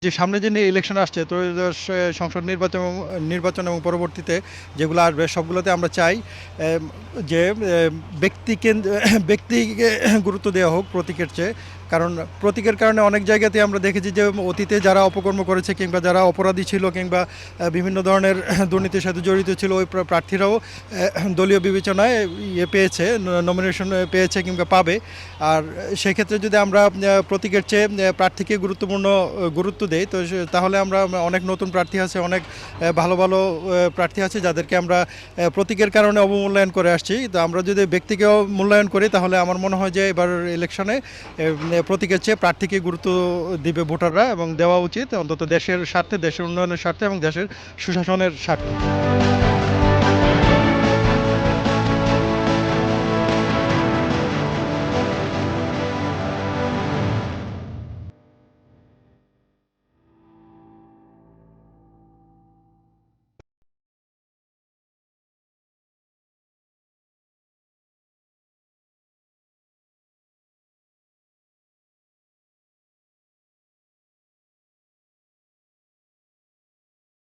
যে সামনে যে ইলেকশন আসছে ত্রয়োদশ সংসদ নির্বাচন এবং পরবর্তীতে যেগুলো আসবে সবগুলোতে আমরা চাই যে ব্যক্তিকে গুরুত্ব দেওয়া হোক প্রতীকের চেয়ে। কারণ প্রতীকের কারণে অনেক জায়গাতে আমরা দেখেছি যে অতীতে যারা অপকর্ম করেছে কিংবা যারা অপরাধী ছিল কিংবা বিভিন্ন ধরনের দুর্নীতির সাথে জড়িত ছিল ওই প্রার্থীরাও দলীয় বিবেচনায় পেয়েছে, নমিনেশন পেয়েছে কিংবা পাবে। আর সেক্ষেত্রে যদি আমরা প্রতীকের চেয়ে প্রার্থীকে গুরুত্ব দেই তো তাহলে আমরা অনেক নতুন প্রার্থী আছে, অনেক ভালো ভালো প্রার্থী আছে যাদেরকে আমরা প্রতীকের কারণে অবমূল্যায়ন করে আসছি। তো আমরা যদি ব্যক্তিকেও মূল্যায়ন করি তাহলে আমার মনে হয় যে এবার ইলেকশনে প্রতীকের চেয়ে প্রার্থীকে গুরুত্ব দিবে ভোটাররা, এবং দেওয়া উচিত অন্তত দেশের স্বার্থে, দেশের উন্নয়নের স্বার্থে এবং দেশের সুশাসনের স্বার্থে।